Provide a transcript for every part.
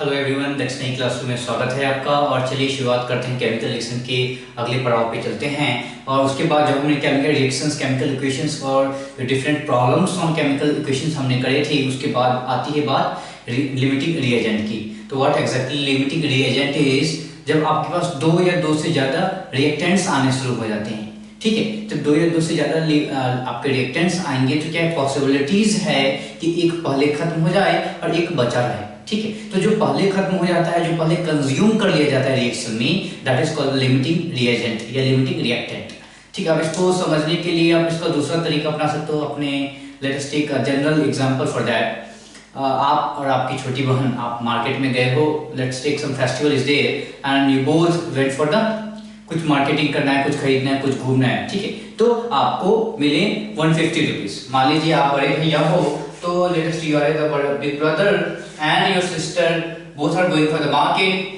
Hello everyone, that's नई classroom में स्वागत है आपका। और चलिए शुरुआत करते हैं केमिकल रिएक्शन के अगले पड़ाव पे चलते हैं। और उसके बाद जब हमने केमिकल रिएक्शंस, केमिकल इक्वेशंस और different problems on chemical equations हमने करे थे, उसके बाद आती है बात लिमिटिंग रिएजेंट की। तो what exactly limiting reagent is, जब आपके पास दो या दो से ज़्यादा रिएक्टेंट्स आने शुरू हो जाते हैं। ठीक है, जब दो या दो से ज़्यादा आपके रिएक्टेंट्स आएंगे तो क्या पॉसिबिलिटीज़ है कि एक पहले खत्म हो जाए और एक बचा रहे। ठीक है, तो जो पहले खत्म हो जाता है, जो पहले कंज्यूम कर लिया जाता है रिएक्शन में, that is called limiting reagent या लिमिटिंग रिएक्टेंट। ठीक है, अब इसको समझने के लिए आप इसका दूसरा तरीका अपना सकते हो अपने। Let us take a general example for that. आप और आपकी छोटी बहन, आप मार्केट में गए हो, let's take some festival is there and you both went for the, कुछ मार्केटिंग करना है, कुछ खरीदना है, कुछ घूमना है। ठीक है, तो आपको मिले 150 रुपीज। मान लीजिए आप बड़े भैया हो, तो let us you are the big brother and your sister both are going for the market.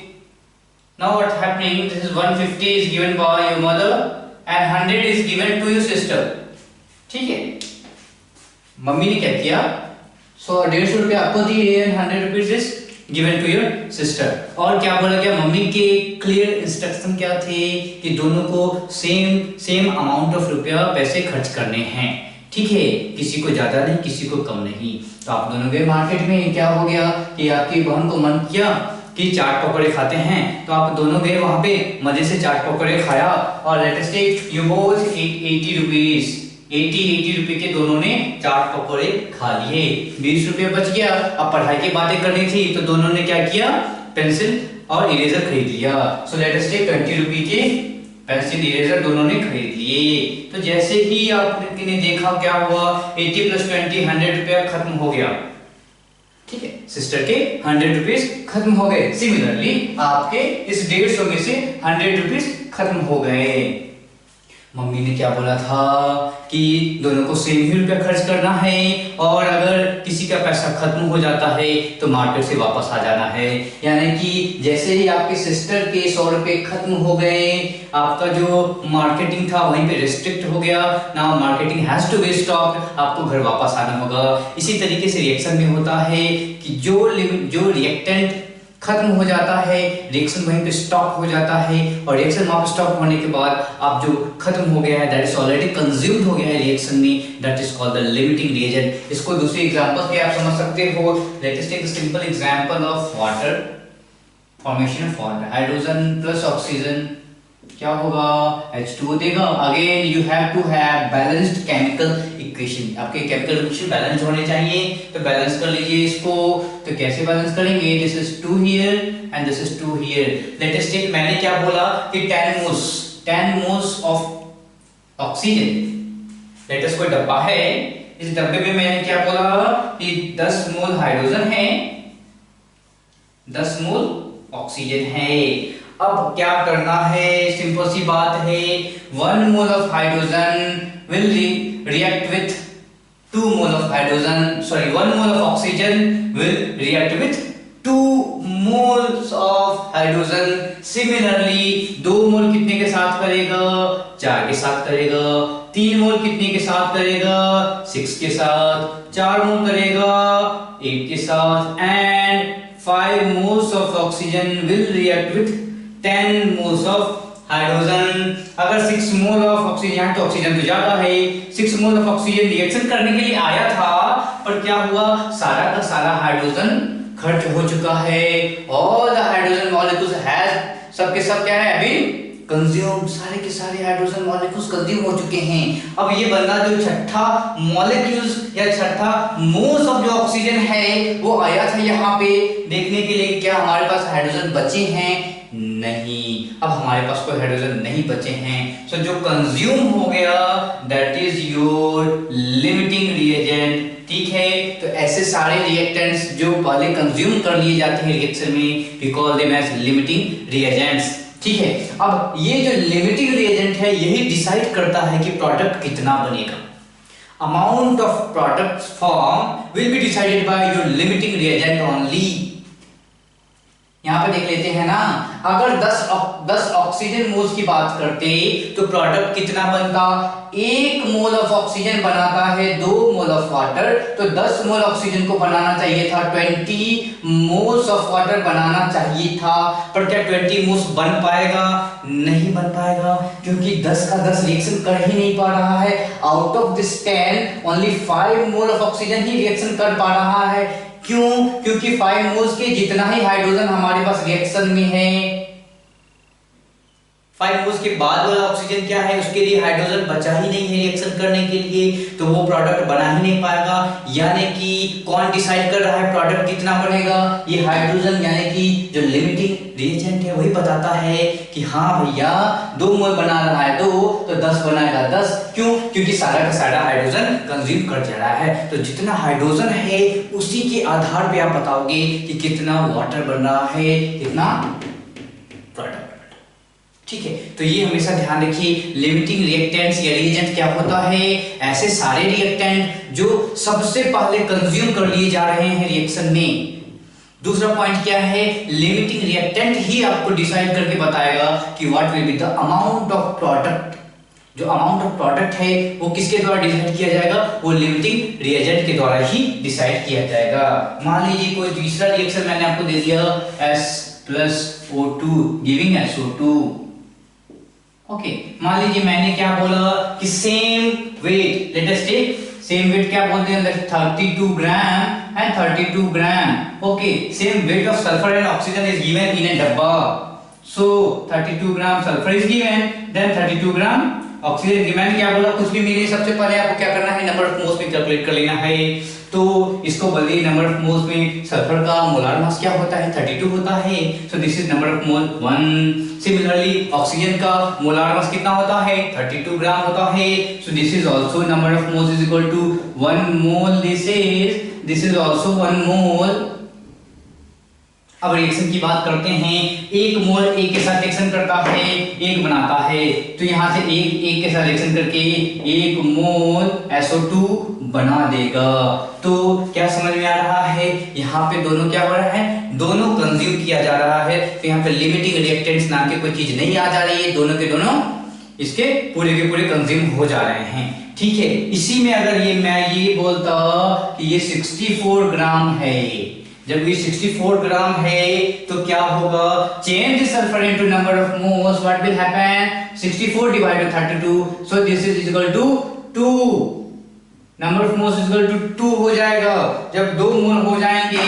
Now what's happening, this is 150 is given by your mother and 100 is given to your sister. ठीक है, mummy ने क्या किया, 150 रुपये आपको दिए and 100 rupees is given to your sister। और क्या बोला गया, मम्मी के क्लियर इंस्ट्रक्शन क्या थे कि दोनों को सेम अमाउंट ऑफ रुपया पैसे खर्च करने हैं। ठीक है, किसी को ज्यादा नहीं, किसी को कम नहीं। तो आप दोनों गए मार्केट में, क्या हो गया कि आपकी बहन को मन किया कि चाट पकौड़े खाते हैं, तो आप दोनों गए वहां पे, मजे से चाट पकौड़े खाया। और let us take you both 80 rupees, 80 रुपए के दोनों ने चाट पकौड़े खा लिए, 20 रुपए बच गया। अब पढ़ाई की बातें करनी थी, तो दोनों ने क्या किया, पेंसिल और इरेजर खरीद लिया। सो लेट अस टेक 20 रुपए के पेंसिल इरेजर दोनों ने खरीद लिए। तो जैसे ही आपने देखा क्या हुआ, 80 + 20 100 रुपया खत्म हो गया। ठीक है, सिस्टर के 100 रुपीज खत्म हो गए। सिमिलरली आपके इस 150 में से 100 रुपीज खत्म हो गए। मम्मी ने क्या बोला था कि दोनों को सेम ही रुपया खर्च करना है, और अगर किसी का पैसा खत्म हो जाता है तो मार्केट से वापस आ जाना है। यानी कि जैसे ही आपके सिस्टर के 100 रुपये खत्म हो गए, आपका जो मार्केटिंग था वहीं पे रिस्ट्रिक्ट हो गया। Now marketing has to be stopped, आपको घर वापस आना होगा। इसी तरीके से रिएक्शन में होता है कि जो रिएक्टेंट खत्म हो जाता है, रिएक्शन वहीं पे स्टॉप हो जाता है, और रिएक्शन वहां पे स्टॉप होने के बाद आप जो खत्म हो गया है, दैट इज ऑलरेडी कंज्यूम्ड हो गया है रिएक्शन में, that is called the limiting reagent. इसको दूसरे एग्जांपल से आप समझ सकते हो। Let us take a simple example of water, formation of water. Hydrogen plus oxygen क्या होगा, H2O देगा। Again you have to have balanced chemical equation, आपके केमिकल इक्वेशन बैलेंस होने चाहिए। तो बैलेंस कर लीजिए इसको। तो कैसे बैलेंस करेंगे, this is 2 here and this is 2 here. Let us take, मैंने क्या बोला कि 10 moles of oxygen. Let us कोई डब्बा है, इस डब्बे में मैंने क्या बोला कि 10 मोल हाइड्रोजन है, 10 मोल ऑक्सीजन है। अब क्या करना है, सिंपल सी बात है, 1 mole of hydrogen will react with 2 mole of hydrogen, sorry 1 mole of oxygen will react with 2 moles of hydrogen. Similarly 2 मोल कितने के साथ करेगा, 4 के साथ करेगा। 3 मोल कितने के साथ करेगा, 6 के साथ। 4 मोल करेगा 8 के साथ। And 5 moles of oxygen will react with 10 moles of hydrogen. अगर 6 मोल ऑफ ऑक्सीजन, यहाँ तो ऑक्सीजन तो ज्यादा है, 6 मोल ऑफ ऑक्सीजन रिएक्शन करने के लिए आया था, पर क्या हुआ, सारा का सारा हाइड्रोजन खर्च हो चुका है। All the hydrogen molecules has, सबके सब क्या है अभी कंज्यूम, सारे के सारे हाइड्रोजन मॉलिक्यूल्स कंज्यूम हो चुके हैं। अब ये बंदा जो छठा मॉलिक्यूल्स या छठा मोल्स ऑफ जो ऑक्सीजन है वो आया था यहाँ पे देखने के लिए क्या हमारे पास हाइड्रोजन बचे हैं, नहीं। अब हमारे पास कोई हाइड्रोजन नहीं बचे हैं। सो जो कंज्यूम हो गया that is your limiting reagent. ठीक है, तो ऐसे सारे रिएक्टेंट्स जो पहले कंज्यूम कर लिए जाते हैं रिएक्शन में, we call them as limiting reagents. ठीक है, अब ये जो लिमिटिंग रिएजेंट है यही डिसाइड करता है कि प्रोडक्ट कितना बनेगा। Amount of product form will be decided by your limiting reagent only. यहां पे देख लेते हैं ना, अगर 10 ऑक्सीजन मोल्स की बात करते तो प्रोडक्ट कितना बनता, 1 मोल ऑफ ऑक्सीजन बनाता है 2 मोल ऑफ वाटर, तो 10 मोल ऑक्सीजन को बनाना चाहिए था 20 मोल्स ऑफ वाटर बनाना चाहिए था। पर क्या 20 मोल्स बन पाएगा? नहीं बन पाएगा, क्योंकि 10 का 10 रिएक्शन कर ही नहीं पा रहा है। Out of this 10 only 5 mole of oxygen he reaction कर पा रहा है। क्यों? क्योंकि 5 मोल्स के जितना ही हाइड्रोजन हमारे पास रिएक्शन में है, 5 मोल्स के बाद वाला ऑक्सीजन क्या है, उसके लिए हाइड्रोजन बचा ही नहीं है रिएक्शन करने के लिए, तो वो प्रोडक्ट बना ही नहीं पाएगा। यानी कि कौन डिसाइड कर रहा है प्रोडक्ट कितना बनेगा? ये हाइड्रोजन, यानी कि जो लिमिटिंग रिएजेंट है वही बताता है कि हाँ भैया 2 मोल बना रहा है 2, तो 10 बनाएगा 10। क्यों? क्योंकि सारा का सारा हाइड्रोजन कंज्यूम कर जा रहा है। तो जितना हाइड्रोजन है उसी के आधार पे आप बताओगे कि कितना वाटर बन रहा है, कितना प्रोडक्ट। ठीक है, तो ये हमेशा ध्यान रखिए, लिमिटिंग रिएक्टेंट्स या रिएजेंट क्या होता है? ऐसे सारे रिएक्टेंट जो सबसे पहले कंज्यूम कर लिए जा रहे हैं रिएक्शन में। दूसरा पॉइंट क्या है? लिमिटिंग रिएक्टेंट ही आपको डिसाइड करके बताएगा कि what will be the amount of product. जो अमाउंट ऑफ प्रोडक्ट है वो किसके द्वारा डिसाइड किया जाएगा? वो लिमिटिंग रिएजेंट के द्वारा ही डिसाइड किया जाएगा। मान लीजिए कोई तीसरा रिएक्शन मैंने आपको दे दिया, S+O2 गिविंग SO2। ओके, मान लीजिए मैंने क्या बोला कि same weight, let us take same weight, क्या बोलते हैं, 32 gram and 32 gram. Okay, same weight of sulphur and oxygen is given in a डब्बा। So 32 gram sulphur is given, then 32 gram oxygen given. क्या बोला? कुछ भी मिले सबसे पहले आपको क्या करना है, नंबर ऑफ मोल्स में कैलकुलेट कर लेना है। तो इसको बोलिए नंबर ऑफ मोल्स में सल्फर का मोलार मास क्या होता है, 32 होता है। So this is number of mole 1। Similarly oxygen का मोलार मास कितना होता है, 32 ग्राम होता है। So this is also number of moles is equal to 1 mole. This is also 1 mole. अब रिएक्शन की बात करते हैं, 1 मोल एक के साथ रिएक्शन करता है, 1 बनाता है, तो यहां से एक के साथ रिएक्शन करके 1 मोल SO2 बना देगा। तो क्या समझ में आ रहा है? यहाँ पे दोनों क्या हो रहा है, दोनों कंज्यूम किया जा रहा है। तो यहाँ पे लिमिटिंग रिएक्टेंट्स नाम की कोई चीज नहीं आ जा रही है, दोनों के दोनों इसके पूरे के पूरे कंज्यूम हो जा रहे हैं। ठीक है, इसी में अगर मैं ये बोलता कि ये 64 ग्राम है, जब ये 64 ग्राम है तो क्या होगा, change the sulphur into number of moles, what will happen, 64 divided 32, so this is equal to 2, number of moles is equal to 2 हो जाएगा। जब 2 मोल हो जाएंगे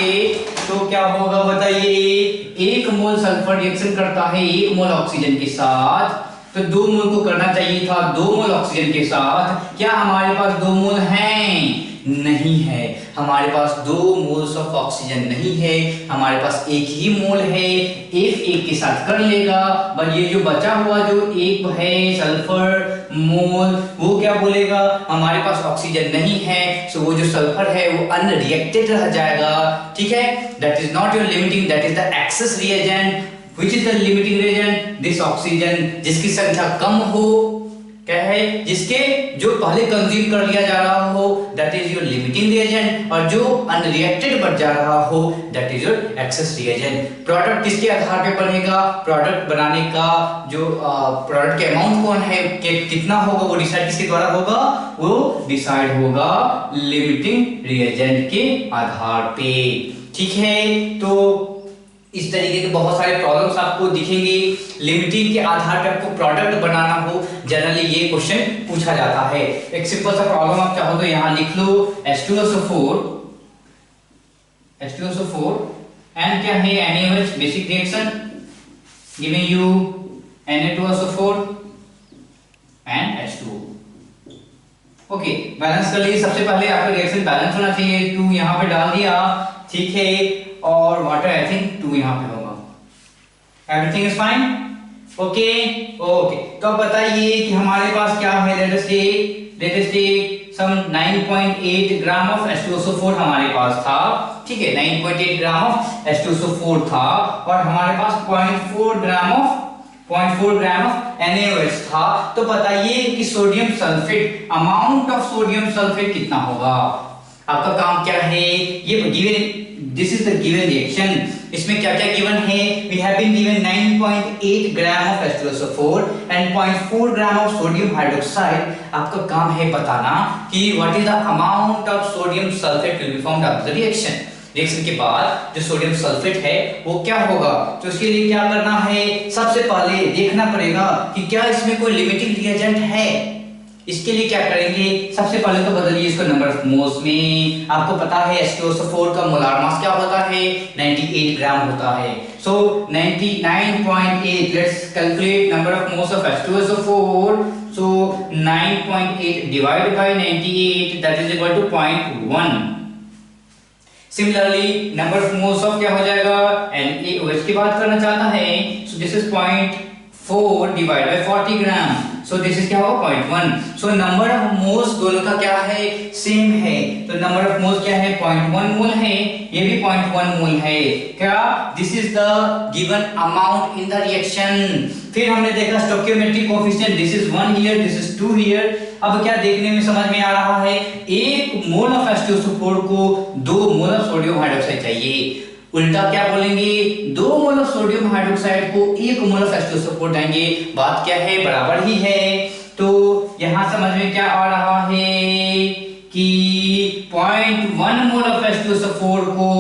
तो क्या होगा बताइए, 1 मोल सल्फर रिएक्शन करता है 1 मोल ऑक्सीजन के साथ, तो 2 मोल को करना चाहिए था 2 मोल ऑक्सीजन के साथ। क्या हमारे पास 2 मोल हैं? नहीं है, हमारे पास 2 मोल्स ऑफ ऑक्सीजन नहीं है, हमारे पास 1 ही मोल है। एक के साथ कर लेगा, बट ये जो बचा हुआ जो 1 है सल्फर मोल, वो क्या बोलेगा, हमारे पास ऑक्सीजन नहीं है, सो वो जो सल्फर है वो अनरिएक्टेड रह जाएगा। ठीक है, that is not your limiting, that is the access reagent. Which is the limiting reagent? This oxygen जिसकी संख्या कम हो, क्या है, जिसके जो पहले कंज्यूम कर लिया जा रहा हो, that is your limiting reagent, और जो unreacted बच जा रहा हो, that is your excess reagent। Product किसके आधार पे बनेगा, प्रोडक्ट बनाने का जो प्रोडक्ट के अमाउंट कौन है, कितना होगा, वो डिसाइड किसके द्वारा होगा, वो डिसाइड होगा लिमिटिंग रिएजेंट के आधार पे। ठीक है, तो इस तरीके के बहुत सारे प्रॉब्लम्स आपको दिखेंगे। लिमिटिंग के आधार पर आपको प्रोडक्ट बनाना हो, जनरली ये क्वेश्चन पूछा जाता है। एक सिंपल सा प्रॉब्लम आप चाहो तो यहां लिख लो, H2SO4 एंड क्या है, NaOH basic reaction giving you Na2SO4 and H2O। Okay, balance कर लीजिए। सबसे पहले आपका रिएक्शन बैलेंस होना चाहिए, 2 यहां पे डाल दिया, ठीक है, और वाटर आई थिंक 2 यहां पे होगा। Everything is fine, okay okay. तो अब बताइए कि हमारे पास क्या है, let us take some 9.8 gram of H2SO4 हमारे पास था। ठीक है, 9.8 ग्राम ऑफ H2SO4 था, और हमारे पास 0.4 ग्राम ऑफ NaOH था। तो बताइए कि sodium sulphate, amount of sodium sulphate कितना होगा। आपका काम क्या है, ये this is the given reaction. इसमें क्या क्या गिवन है? We have been given 9.8 gram of H2SO4 and 0.4 gram of sodium hydroxide. आपका काम है बताना कि what is the amount of sodium sulphate will be formed after the reaction. Reaction के बाद जो सोडियम सल्फेट है वो क्या होगा, तो उसके लिए क्या करना है? सबसे पहले देखना पड़ेगा कि क्या इसमें कोई लिमिटिंग रिएजेंट है। इसके लिए क्या करेंगे? सबसे पहले तो बदलिए इसको नंबर ऑफ मोल्स में। आपको पता है H2SO4 का मोलार मास क्या होता है? 98 ग्राम होता है। So 99.8, let's calculate number of moles of H2SO4। So 9.8 divided by 98, that is equal to 0.1। Similarly number of moles of क्या हो जाएगा? NaOH की बात करना चाहता है, so this is 0.4 divided by 40 gram, so this is क्या होगा? 0.1। सो नंबर ऑफ मोल्स दोनों का क्या है? सेम है। तो नंबर ऑफ मोल्स क्या है? 0.1 मोल है, ये भी 0.1 मोल है। क्या? This is the given amount in the reaction. फिर हमने देखा stoichiometric coefficient, this is 1 here, this is 2 here. अब क्या देखने में समझ में आ रहा है? 1 मोल ऑफ H2SO4 को 2 मोल ऑफ सोडियम हाइड्रोक्साइड चाहिए। उल्टा क्या बोलेंगे? 2 मोल ऑफ सोडियम हाइड्रोक्साइड को 1 मोल ऑफ H2SO4 देंगे। बात क्या है? बराबर ही है। तो यहां समझ में क्या आ रहा है कि 0.1 मोल ऑफ H2SO4 को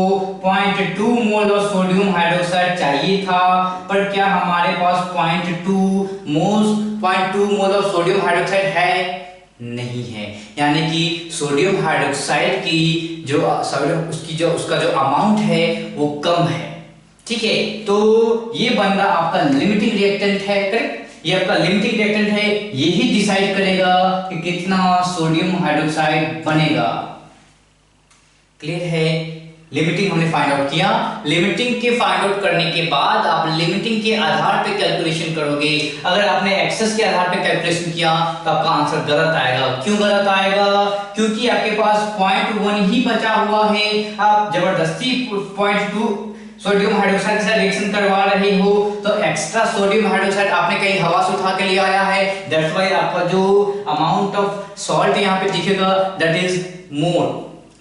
0.2 मोल ऑफ सोडियम हाइड्रोक्साइड चाहिए था, पर क्या हमारे पास 0.2 मोल ऑफ सोडियम हाइड्रोक्साइड है? नहीं है। यानी कि सोडियम हाइड्रोक्साइड की जो उसका जो अमाउंट है वो कम है। ठीक है, तो ये बन रहा आपका लिमिटिंग रिएक्टेंट है। करेक्ट, ये आपका लिमिटिंग रिएक्टेंट है। यही डिसाइड करेगा कि कितना सोडियम हाइड्रोक्साइड बनेगा। क्लियर है? लिमिटिंग हमने फाइंड आउट किया। लिमिटिंग के फाइंड आउट करने के बाद आप लिमिटिंग के आधार पे कैलकुलेशन करोगे। अगर आपने एक्सेस के आधार पे कैलकुलेशन किया तो आपका आंसर गलत आएगा। क्यों गलत आएगा? क्योंकि आपके पास 0.1 ही बचा हुआ है। आप जबरदस्ती 0.2 सोडियम हाइड्रोक्साइड के साथ रिएक्शन करवा रहे हो, तो एक्स्ट्रा सोडियम हाइड्रोक्साइड आपने कहीं हवा से उठा के ले आया है। दैट्स व्हाई आपका जो अमाउंट ऑफ सॉल्ट यहाँ पे दिखेगा दैट इज मोर।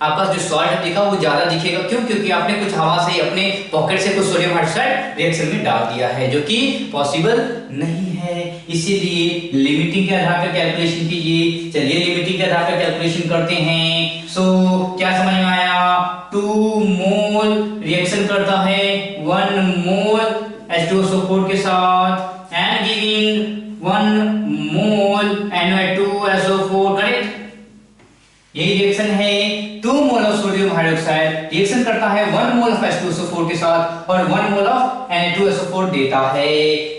आपका जो सॉल्ट दिखा वो ज्यादा दिखेगा। क्यों? क्योंकि आपने कुछ हवा से अपने पॉकेट से कुछ सोडियम हाइड्रोक्साइड रिएक्शन में डाल दिया है, जो कि पॉसिबल नहीं है। इसीलिए लिमिटिंग के आधार पर कैलकुलेशन कीजिए। चलिए लिमिटिंग के आधार पर कैलकुलेशन करते हैं। सो क्या समझ में आया? 2 मोल रिएक्शन करता है 1 मोल H2SO4 के साथ and giving 1 mole Na2SO4। Correct, यही रिएक्शन है। 2 mole of sodium hydroxide reaction करता है 1 मोल ऑफ H2SO4 के साथ और 1 मोल ऑफ Na2SO4 देता है।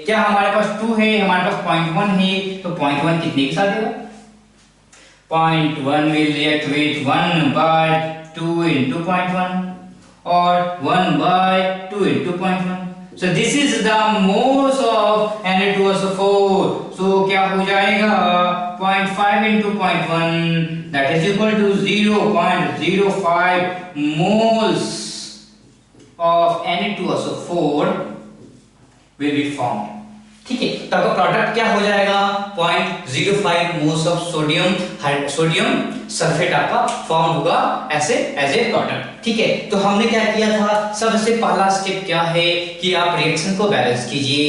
क्या हमारे पास 2 है, हमारे पास 0.1 है, तो 0.1 कितने के साथ देगा? 0.1 will react with 1 by 2 into 0.1 और 1 by 2 into 0.1. So this is the moles of Na2SO4. So क्या हो जाएगा? 0.5 into 0.1 that is equal to 0.05 moles of Na2SO4 will be formed. ठीक है, तो आपका प्रोडक्ट क्या हो जाएगा? 0.05 मोल्स ऑफ सोडियम सल्फेट आपका फॉर्म होगा ऐसे एज ए प्रोडक्ट। ठीक है, तो हमने क्या किया था? सबसे पहला स्टेप क्या है कि आप रिएक्शन को बैलेंस कीजिए।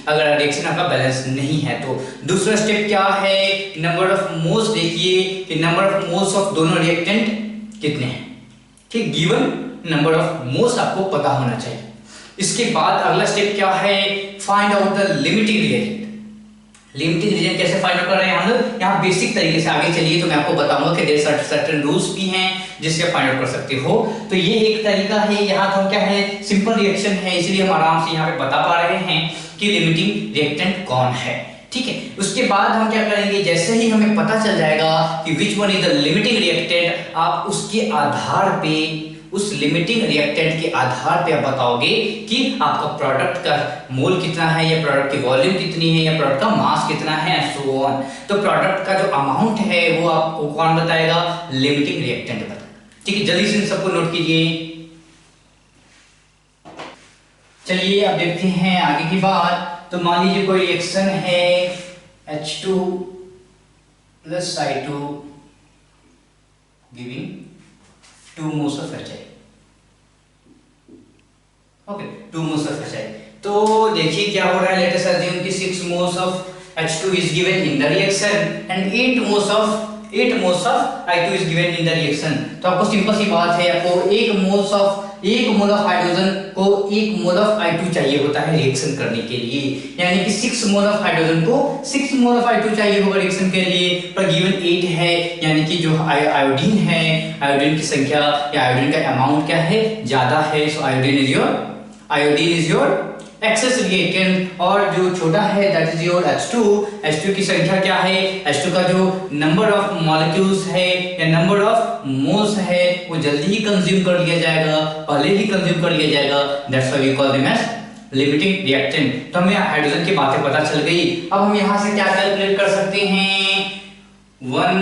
अगर रिएक्शन आपका बैलेंस नहीं है तो दूसरा स्टेप क्या है? नंबर ऑफ मोल्स देखिए कि नंबर ऑफ मोल्स ऑफ दोनों रिएक्टेंट कितने हैं। ठीक, गिवन नंबर ऑफ मोल्स आपको पता होना चाहिए। इसके बाद अगला स्टेप क्या है? Find out the limiting reagent. Limiting reagent कैसे फाइंड आउट कर रहे हैं हम लोग? यहाँ बेसिक तरीके से आगे चलिए तो मैं आपको बताऊंगा कि देयर आर सर्टेन रूल्स भी हैं जिससे फाइंड आउट कर सकते हो। तो ये एक तरीका है। यहाँ तो क्या है? सिंपल रिएक्शन है, इसलिए हम आराम से यहाँ पे बता पा रहे हैं कि लिमिटिंग रिएक्टेंट कौन है। ठीक है, उसके बाद हम क्या करेंगे? जैसे ही हमें पता चल जाएगा कि which one is the limiting reactant, आप उसके आधार पे, उस लिमिटिंग रिएक्टेंट के आधार पे आप बताओगे कि आपका प्रोडक्ट का मोल कितना है, या प्रोडक्ट की वॉल्यूम कितनी है, या प्रोडक्ट का मास कितना है, सो ऑन। तो प्रोडक्ट का जो अमाउंट है वो आपको कौन बताएगा? लिमिटिंग रिएक्टेंट बताएगा। ठीक है, जल्दी से इन सबको नोट कीजिए। चलिए अब देखते हैं आगे की बात। तो मान लीजिए कोई रिएक्शन है H2 plus I2 giving 2 moles of HI। देखिए क्या हो रहा है, लेट अस अज्यूम कि 6 moles of H2 is given in the reaction and 8 moles of I2 is given in the reaction। तो आपको सिंपल सी बात है, आपको 1 मोल ऑफ हाइड्रोजन को 1 मोल ऑफ I2 चाहिए होता है रिएक्शन करने के लिए, यानी कि 6 मोल ऑफ हाइड्रोजन को 6 मोल ऑफ I2 चाहिए होगा रिएक्शन के लिए। पर गिवन 8 है, यानी कि जो आयोडीन है, आयोडीन की संख्या या आयोडीन का अमाउंट क्या है, ज्यादा है। So iodine is your excess reactant, और जो छोटा है दैट इज योर H2 की संख्या क्या है, H2 का जो नंबर ऑफ मॉलिक्यूल्स है या नंबर ऑफ मोल्स है वो जल्दी ही कंज्यूम कर लिया जाएगा, पहले ही कंज्यूम कर लिया जाएगा। That's why we call them as limiting reactant. तो हमें हाइड्रोजन की बातें पता चल गई। अब हम यहां से क्या कैलकुलेट कर सकते हैं, 1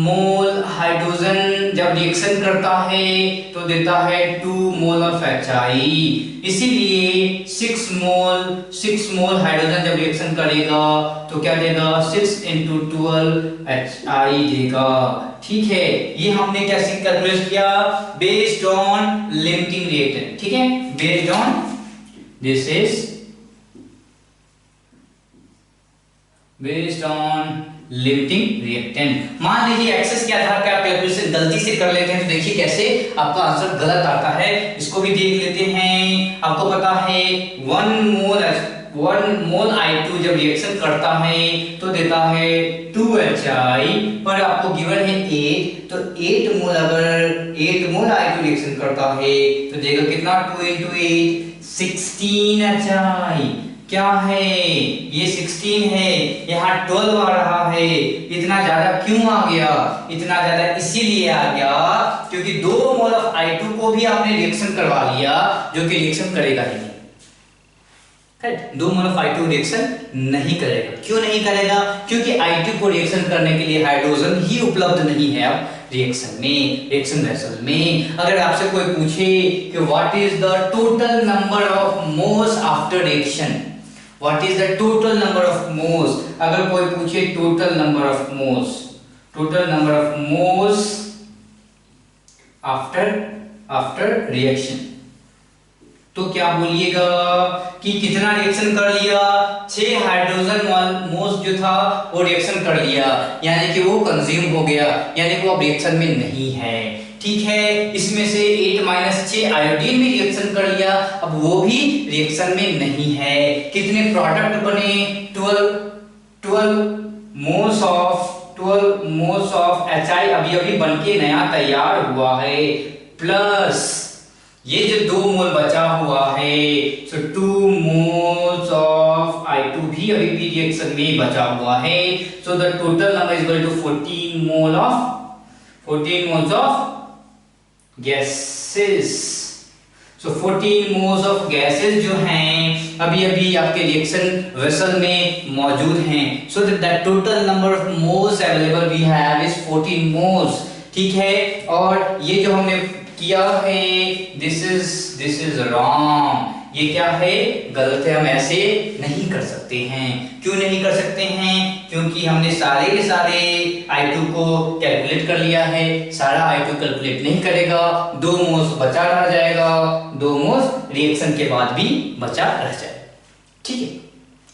मोल हाइड्रोजन जब रिएक्शन करता है तो देता है 2 मोल ऑफ HI, इसीलिए 6 मोल हाइड्रोजन जब रिएक्शन करेगा तो क्या देगा, 6 × 12 HI देगा। ठीक है, ये हमने कैसे कैलकुलेट किया, बेस्ड ऑन लिमिटिंग रिएक्टेंट। ठीक है, based on this is based on limiting reactant. मान लीजिए एक्सेस के आधार पर आप कैलकुलेशन गलती से कर लेते हैं तो देखिए कैसे आपका आंसर गलत आता है। इसको भी देख लेते हैं। आपको पता है 1 मोल I2 जब रिएक्शन करता है तो देता है 2 HI, पर आपको गिवन है 8, तो 8 मोल अगर 8 मोल I2 रिएक्शन करता है तो देगा कितना, 2 × 8 16 HI। क्या है ये 16 है, यहाँ 12 आ रहा है। इतना ज्यादा क्यों आ गया, इतना ज्यादा इसीलिए आ गया क्योंकि 2 मोल ऑफ I2 को भी आपने रिएक्शन करवा लिया जो कि रिएक्शन करेगा ही नहीं। 2 मोल ऑफ I2 रिएक्शन नहीं करेगा। क्यों नहीं करेगा, क्योंकि I2 को रिएक्शन करने के लिए हाइड्रोजन ही उपलब्ध नहीं है अब रिएक्शन में, रिएक्शन वेसल में। अगर आपसे कोई पूछे कि what is the total number of moles after reaction, what is the total number of moles, अगर कोई पूछे total number of moles after reaction, तो क्या बोलिएगा कि कितना रिएक्शन कर लिया, 6 हाइड्रोजन मोल्स जो था वो रिएक्शन कर लिया, यानी कि वो कंज्यूम हो गया, यानी कि वो अब रिएक्शन में नहीं है। ठीक है, इसमें से 8 - 6 आयोडीन में रिएक्शन कर लिया, अब वो भी रिएक्शन में नहीं है। कितने प्रोडक्ट बने, 12 मोल्स ऑफ HI अभी बनके नया तैयार हुआ है, प्लस ये जो 2 मोल बचा हुआ है, सो 2 मोल्स ऑफ I2 भी अभी भी रिएक्शन में बचा हुआ है। So the total number is equal to 14 moles of gases. So 14 moles of gases जो हैं अभी आपके रिएक्शन वेसल में मौजूद हैं। So that total number of moles available we have is 14 moles. ठीक है, और ये जो हमने किया है दिस इज रॉन्ग, ये क्या है, गलत है। हम ऐसे नहीं कर सकते हैं। क्यों नहीं कर सकते हैं, क्योंकि हमने सारे के सारे I2 को कैलकुलेट कर लिया है। सारा I2 कैलकुलेट नहीं करेगा, 2 मोल्स बचा रह जाएगा, 2 मोल्स रिएक्शन के बाद भी बचा रह जाएगा। ठीक है,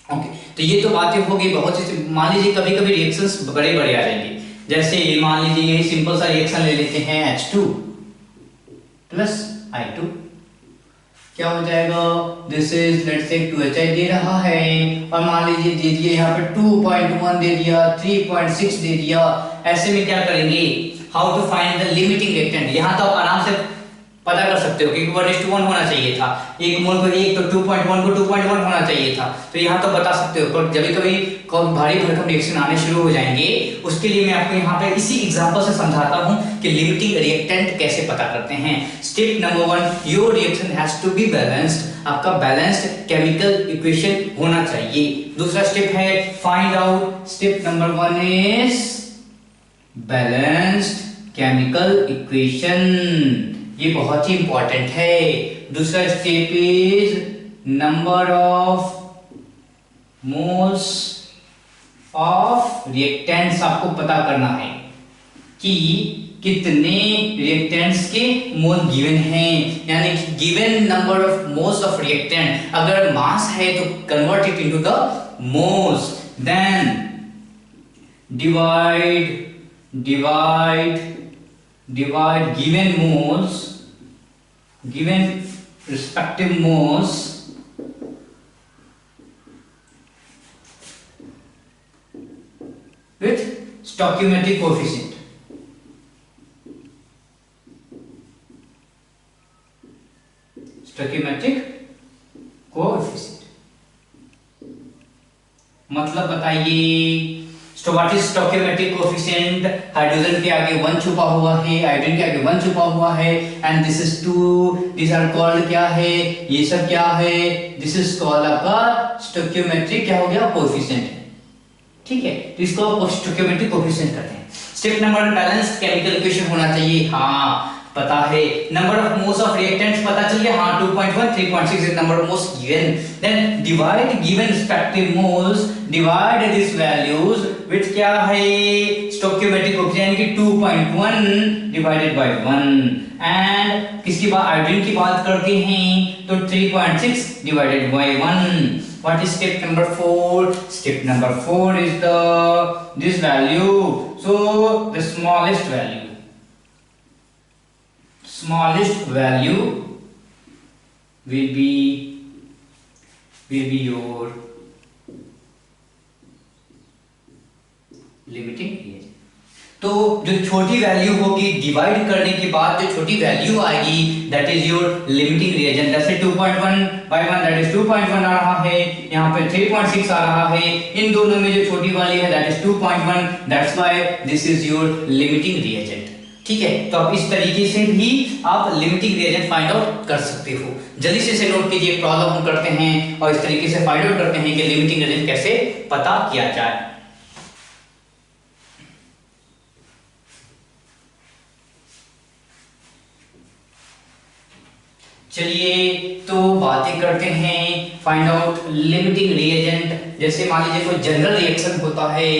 ओके। तो ये तो बातें हो गई बहुत सी। मान लीजिए कभी कभी रिएक्शंस बड़े आ जाएंगे, जैसे मान लीजिए यही सिंपल सा रिएक्शन ले लेते हैं, H2 प्लस I2, क्या हो जाएगा, this is let's say 2HI दे रहा है, और मान लीजिए दे दिए यहाँ पे 2.1 दे दिया, 3.6 दे दिया। ऐसे में क्या करेंगे, how to find the limiting reactant. यहाँ तो आप आराम से पता कर सकते हो कि 1:1 होना चाहिए था, 1 मोल को 1 तो 2.1 को 2.1 होना चाहिए था। तो यहाँ तो बता सकते हो, पर जब कभी भारी भरकम रिएक्शन आने शुरू हो जाएंगे, उसके लिए मैं आपको यहाँ पे इसी एग्जांपल से समझाता हूँ कि लिमिटिंग रिएक्टेंट कैसे पता करते हैं। Step number 1, your reaction has to be balanced. आपका बैलेंस्ड केमिकल इक्वेशन होना चाहिए। दूसरा स्टेप है find out, step number 1 is balanced chemical equation, ये बहुत ही इंपॉर्टेंट है। दूसरा step is number of moles of reactants. आपको पता करना है कि कितने रिएक्टेंट्स के मोल गिवन हैं, यानी कि given number of moles of reactant, अगर मास है तो convert it into the moles, then divide given moles, given respective moles with stoichiometric coefficient. Stoichiometric coefficient मतलब बताइए, what is stoichiometric coefficient? Hydrogen के आगे 1 छुपा हुआ है, हाइड्रोजन के आगे 1 छुपा हुआ है, and this is 2, this are called क्या है, ये सब क्या है, दिस इज कॉल्ड आपका स्टोइकियोमेट्रिक क्या हो गया कोएफिशिएंट, ठीक है। तो इसको आप स्टोइकियोमेट्रिक कोएफिशिएंट कहते हैं। Step number balanced chemical equation होना चाहिए, हाँ पता है। Number of moles of reactants पता चल गया, हाँ 2.1 3.6 is number of moles given. Then divide given respective moles, divide this values with क्या है स्टोइकियोमेट्रिक कोएफिशिएंट की 2.1 डिवाइडेड बाय 1, एंड किसकी बात, हाइड्रोजन की बात करते हैं तो 3.6 divided by 1। What is step number 4? Step number 4 is this value. So the smallest value will be your limiting reagent. तो जो छोटी वैल्यू होगी डिवाइड करने के बाद जो छोटी वैल्यू आएगी that is your limiting reagent. जैसे 2.1 by 1 दैट इज 2.1 आ रहा है, यहाँ पे 3.6 आ रहा है, इन दोनों में जो छोटी वाली है that is 2.1, that's why this is your limiting reagent, ठीक है। तो आप इस तरीके से भी आप लिमिटिंग रिएजेंट फाइंड आउट कर सकते हो। जल्दी से इसे नोट कीजिए, प्रॉब्लम हम करते हैं और इस तरीके से फाइंड आउट करते हैं कि लिमिटिंग रिएजेंट कैसे पता किया जाए। चलिए तो बातें करते हैं फाइंड आउट लिमिटिंग रिएजेंट। जैसे मान लीजिए कोई जनरल रिएक्शन होता है,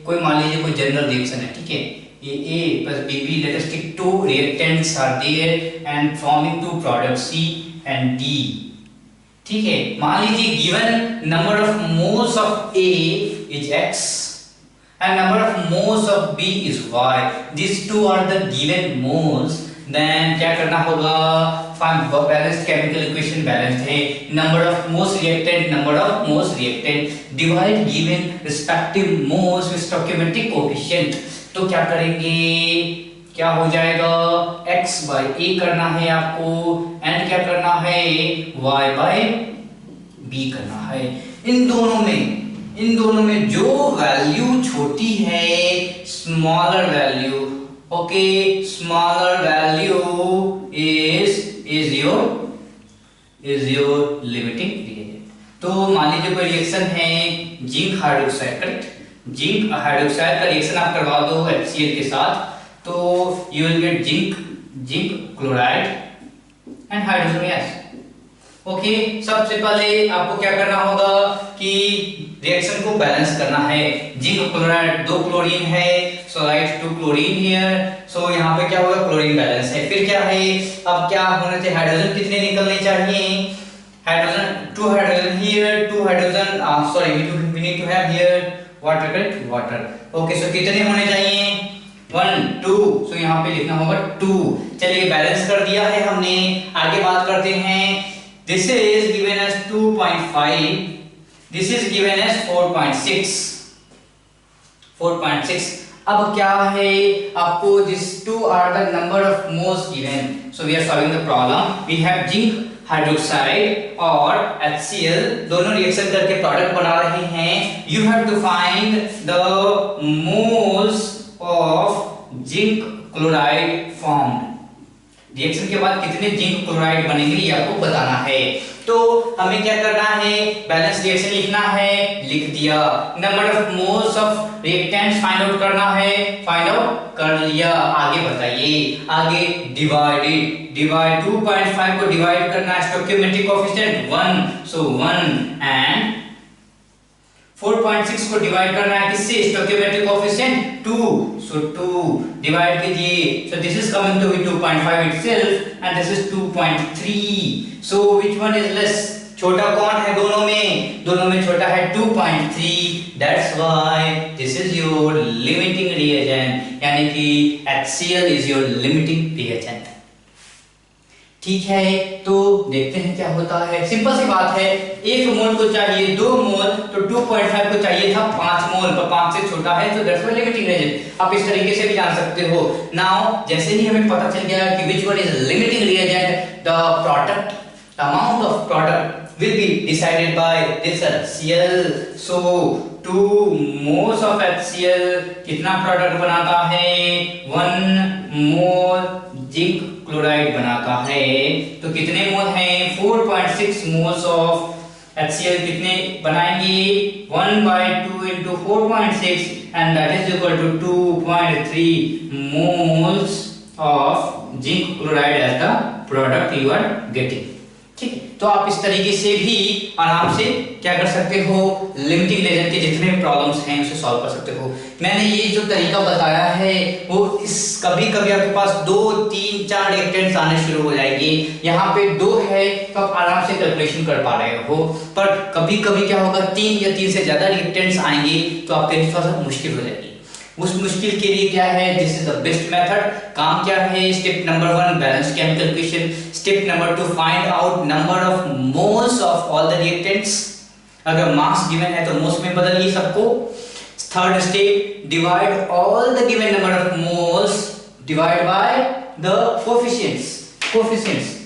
कोई मान लीजिए कोई जनरल रिएक्शन है, ठीक है, ये A plus BB, let us take two reactants are there and forming two products C and D, ठीक है। मान लीजिए given number of moles of A is X and number of moles of B is Y, these two are the given moles, then क्या करना होगा, find balanced chemical equation balanced है, number of moles reactant, number of moles reactant, divide given respective moles with stoichiometric coefficient। तो क्या करेंगे, क्या हो जाएगा, x by a करना है आपको, एंड क्या करना है y by b करना है। इन दोनों में जो वैल्यू छोटी है, smaller value, okay, smaller value is your limiting reagent. तो मान लीजिए कोई रिएक्शन है zinc hydroxide, correct, zinc hydroxide का रिएक्शन आप करवा दो HCl के साथ, तो you will get zinc chloride and hydrogen gas, okay. सबसे पहले आपको क्या करना होगा कि रिएक्शन को बैलेंस करना है। जिंक क्लोराइड 2 क्लोरीन है, सो राइट 2 क्लोरीन हियर, सो यहाँ पे क्या होगा, क्लोरीन बैलेंस है। फिर क्या है, अब क्या होना चाहिए, हाइड्रोजन कितने निकलने चाहिए, hydrogen 2 hydrogen here, 2 hydrogen, sorry we need to have here water, correct, water, okay. So कितने होने चाहिए, 1 2, सो यहाँ पे लिखना होगा 2। चलिए बैलेंस कर दिया है हमने, आगे बात करते हैं। This is given as 2.5, this is given as 4.6। अब क्या है, आपको this 2 are the number of moles given, so we are solving the problem. We have zinc hydroxide और HCl दोनों रिएक्शन करके प्रोडक्ट बना रहे हैं। You have to find the moles of zinc chloride formed. Reaction के बाद कितने zinc chloride बनेंगे ये आपको बताना है। तो हमें क्या करना है, बैलेंस रिएक्शन लिखना है, लिख दिया। Number of moles of reactants find out करना है, फाइंड आउट कर लिया। आगे बताइए, आगे डिवाइड 2.5 को डिवाइड करना है, स्टोइकियोमेट्रिक कोएफिशिएंट 1, सो 1 एंड 4.6 को डिवाइड करना है किससे, स्टोइकियोमेट्रिक कोएफिशिएंट 2, सो 2 डिवाइड कीजिए, so this is coming to be 2.5 itself and this is 2.3, so which one is less, छोटा कौन है दोनों में, दोनों में छोटा है 2.3, that's why this is your limiting reagent, यानी कि HCl is your limiting reagent. ठीक है, तो देखते हैं क्या होता है। सिंपल सी बात है, 1 मोल को चाहिए 2 मोल, तो 2.5 को चाहिए था 5 मोल, पर 5 से छोटा है, तो दैट्स व्हाई लिमिटिंग रिएजेंट। आप इस तरीके से भी जान सकते हो। नाउ जैसे ही हमें पता चल गया कि which one is limiting reagent, the product, amount of product will be decided by this HCl. So 2 moles of HCl कितना प्रोडक्ट बनाता है, 1 मोल जिंक क्लोराइड बनाता है। तो कितने मोल हैं, 4.6 मोल्स ऑफ HCl कितने बनाएंगे, 1/2 into 4.6 and that is equal to 2.3 moles of zinc chloride as the product you are getting। ठीक है, तो आप इस तरीके से भी आराम से क्या कर सकते हो, लिमिटिंग रिएजेंट के जितने प्रॉब्लम्स हैं उसे सॉल्व कर सकते हो। मैंने ये जो तरीका बताया है वो इस कभी कभी आपके पास 2, 3, 4 रिएक्टेंट्स आने शुरू हो जाएंगे, यहाँ पे 2 है तो आप आराम से कैलकुलेशन कर पा रहे हो, पर कभी कभी क्या होगा 3 या 3 से ज्यादा रिएक्टेंट्स आएंगे तो आपके लिए थोड़ा सा मुश्किल हो जाएगी। उस मुश्किल के लिए क्या है, this is the best method. काम क्या है, step number 1 balance chemical equation, step number 2 find out number of moles of all the reactants, अगर मास गिवन है तो मोल्स में बदलिए सबको। Third step, divide all the given number of moles divide by the coefficients,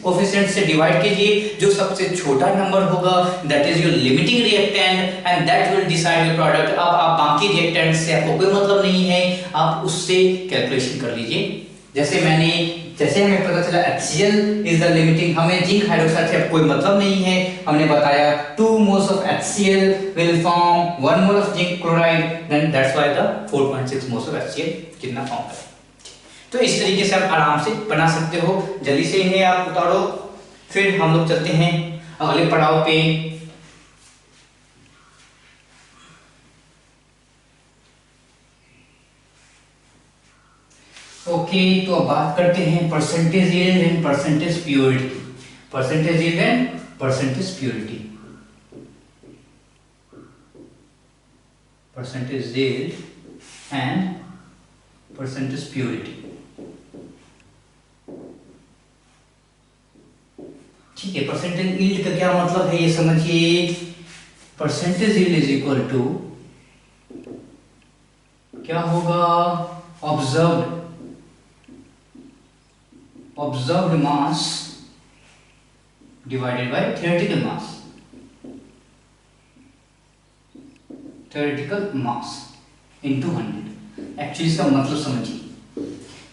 coefficients से divide कीजिए, जो सबसे छोटा नंबर होगा that is your limiting reactant and that will decide your product. अब आप बाकी रिएक्टेंट से आपको कोई मतलब नहीं है, आप उससे कैलकुलेशन कर लीजिए। जैसे हमें पता चला HCl इज द लिमिटिंग, हमें जिंक हाइड्रोक्साइड से कोई मतलब नहीं है, हमने बताया 2 moles of HCl will form 1 mole of zinc chloride, then that's why the 4.6 moles of HCl कितना फॉर्म करें। तो इस तरीके से आप आराम से बना सकते हो। जल्दी से इन्हें आप उतारो, फिर हम लोग चलते हैं अगले पड़ाव पे। ओके, तो अब बात करते हैं percentage yield and percentage purity. Percentage yield and percentage purity. Percentage yield and percentage purity. ठीक है, परसेंटेज यील्ड का क्या मतलब है ये समझिए। Percentage yield is equal to क्या होगा, observed mass divided by theoretical mass into 100। Actually इसका मतलब समझिए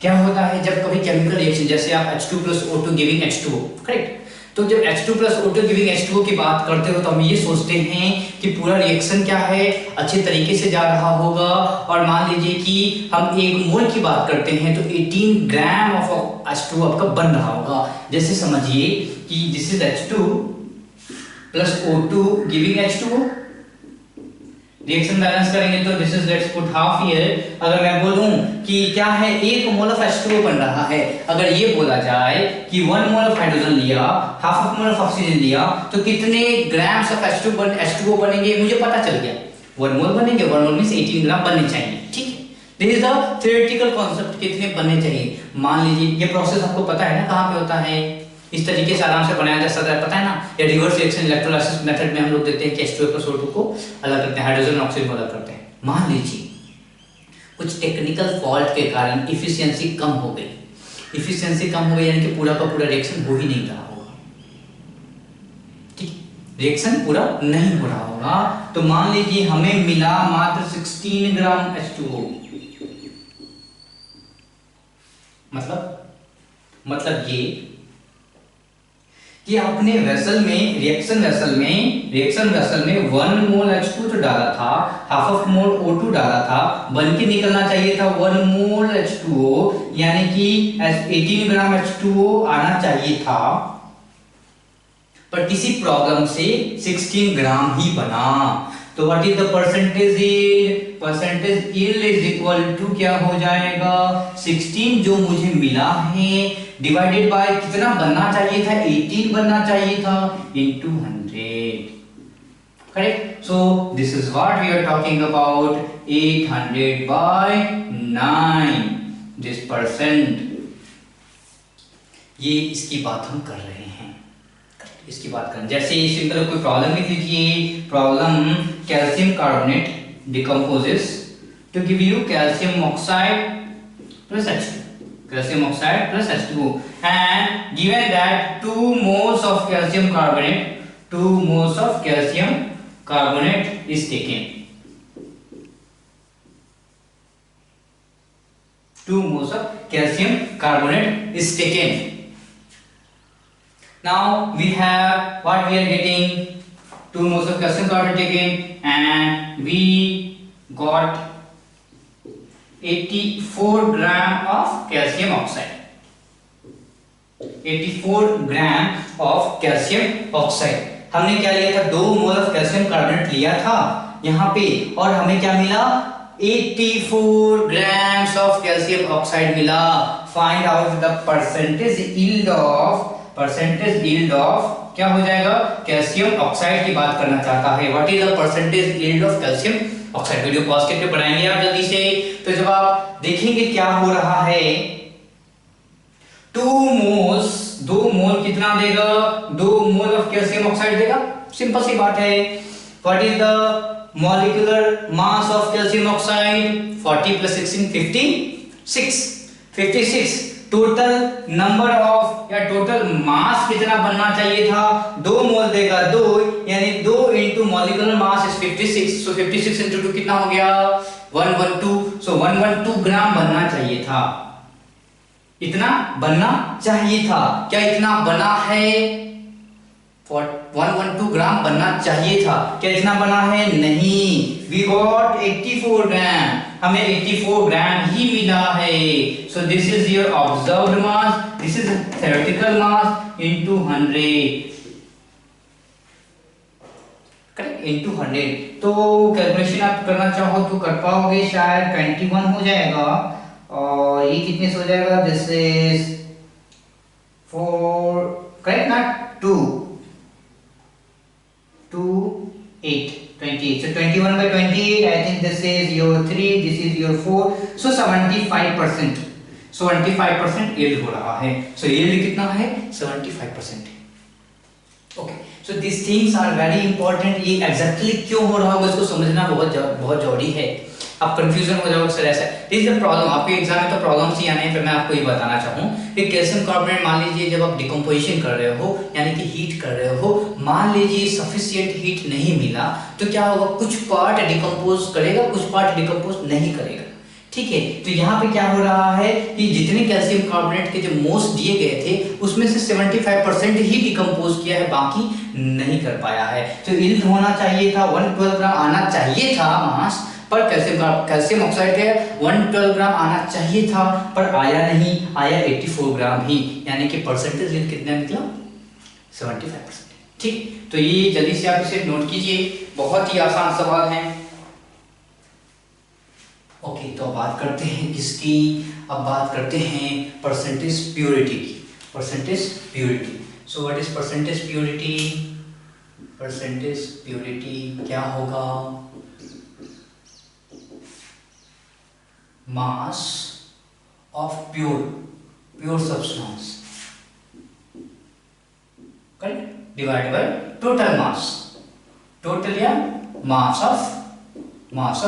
क्या होता है, जब कभी केमिकल रिएक्शन, जैसे आप H2 + O2 giving H2O, correct, तो जब H2 + O2 गिविंग H2O की बात करते हो तो हम ये सोचते हैं कि पूरा रिएक्शन क्या है, अच्छे तरीके से जा रहा होगा। और मान लीजिए कि हम 1 मोल की बात करते हैं तो 18 ग्राम ऑफ H2O आपका बन रहा होगा। जैसे समझिए कि this is H2 + O2 giving H2O, reaction balance करेंगे तो this is, let's put half here. अगर मैं बोलूं कि क्या है, 1 मोल ऑफ H2O बन रहा है, अगर ये बोला जाए कि 1 मोल ऑफ हाइड्रोजन लिया, half of mole of oxygen लिया, तो कितने ग्राम्स ऑफ H2O बनेंगे, मुझे पता चल गया 1 मोल बनेंगे। 1 मोल मींस 18 ग्राम बनने चाहिए। ठीक है, this is the theoretical concept, कितने बनने चाहिए। मान लीजिए ये प्रोसेस आपको पता है ना कहां पे होता है, इस तरीके से आराम से बनाया जा सकता है, पता है ना। या रिवर्स रिएक्शन इलेक्ट्रोलाइसिस मेथड में हम लोग देखते हैं कि H2O + O2 को अलग करते हैं, हाइड्रोजन और ऑक्सीजन को अलग करते हैं। मान लीजिए कुछ टेक्निकल फॉल्ट के कारण इफिशियंसी कम हो गई, यानी कि पूरा का पूरा रिएक्शन हो ही नहीं रहा होगा। ठीक, रिएक्शन पूरा नहीं हो रहा होगा, तो मान लीजिए हमें मिला मात्र 16 ग्राम H2O। मतलब ये कि आपने रिएक्शन वेसल में 1 मोल H2 तो डाला था, हाफ ऑफ मोल O2 डाला था, बन के निकलना चाहिए था 1 मोल H2O, यानी कि 18 ग्राम H2O आना चाहिए था, पर किसी प्रॉब्लम से 16 ग्राम ही बना। तो तो what is the percentage yield? Percentage yield is equal to क्या हो जाएगा, 16 जो मुझे मिला है डिवाइडेड बाय कितना बनना चाहिए था, 18 बनना चाहिए था, into 100। Correct? So this is what we are talking about, 800 by 9 this percent. ये इसकी बात हम कर रहे हैं, इसकी बात करें। जैसे सिंपल कोई प्रॉब्लम लिख लीजिए, problem calcium carbonate decomposes to give you calcium oxide plus H2, calcium oxide plus H2O, and given that 2 moles of calcium carbonate, 2 moles of calcium carbonate is taken, 2 moles of calcium carbonate is taken. Now we have what we are getting, 2 moles of calcium carbonate taken, and we got 84 gram of calcium oxide, 84 gram of calcium oxide। हमने क्या लिया था, 2 mole of calcium carbonate लिया था यहाँ पे, और हमें क्या मिला, 84 grams of calcium oxide मिला। Find out the percentage yield of, percentage yield of क्या हो जाएगा, कैल्शियम ऑक्साइड की बात करना चाहता है। What is the percentage yield of calcium oxide? Video pause करके पढ़ाएंगे आप जल्दी से। तो जब आप देखेंगे क्या हो रहा है, 2 मोल्स, 2 मोल कितना देगा, 2 मोल ऑफ कैल्शियम ऑक्साइड देगा। सिंपल सी बात है। What is the molecular mass of calcium oxide, 40 plus 16 56, 56। Total number of या टोटल मास कितना बनना चाहिए था, 2 मोल देगा 2, यानी 2 into molecular mass is 56, so 56 into 2 कितना हो गया, 112, सो 112 ग्राम बनना चाहिए था, इतना बनना चाहिए था। क्या इतना बना है, 112 ग्राम बनना चाहिए था, क्या इतना बना है, नहीं। वी गॉट 84 ग्राम, हमें 84 ग्राम ही मिला है। So this is your observed mass, this is theoretical mass into 100, correct, into 100। तो कैलकुलेशन आप करना चाहो तो कर पाओगे, शायद 21 हो जाएगा, और ये कितने से हो जाएगा, दिस इज 4, करेक्ट ना, 2 8, 28, so 21 by 28, I think this is your 3, this is your 4, so 75%, 75% yield हो रहा है। so yield कितना है, 75%। okay, so these things are very important। ये exactly क्यों हो रहा होगा इसको समझना बहुत जरूरी है। आप कंफ्यूजन हो जाओगे सर ऐसा, दिस इज द प्रॉब्लम। आपके एग्जाम में तो प्रॉब्लम्स ही आने हैं, फिर मैं आपको ये बताना चाहूँ कि कैल्शियम कार्बोनेट मान लीजिए जब आप डिकम्पोजिशन कर रहे हो, यानी कि हीट कर रहे हो, मान लीजिए सफिशिएंट हीट नहीं मिला, तो क्या होगा, कुछ पार्ट डिकम्पोज करेगा, कुछ पार्ट डिकम्पोज नहीं करेगा, ठीक है। तो यहाँ पे क्या हो रहा है कि जितने कैल्शियम कार्बोनेट के जो मोल्स दिए गए थे उसमें से 75% ही डिकम्पोज किया है, बाकी नहीं कर पाया है। तो यील्ड होना चाहिए था 112 ग्राम आना चाहिए था मास, पर कैल्शियम ऑक्साइड के 112 ग्राम आना चाहिए था, पर आया नहीं, आया 84 ग्राम ही, यानी कि परसेंटेज यील्ड कितना निकला, 75%। ठीक, तो ये जल्दी से आप इसे नोट कीजिए, बहुत ही आसान सवाल है। ओके, तो अब बात करते हैं किसकी, अब बात करते हैं परसेंटेज प्योरिटी की, percentage purity. So what is percentage purity, percentage purity क्या होगा, mass of pure substance, correct, divided by total mass, total या mass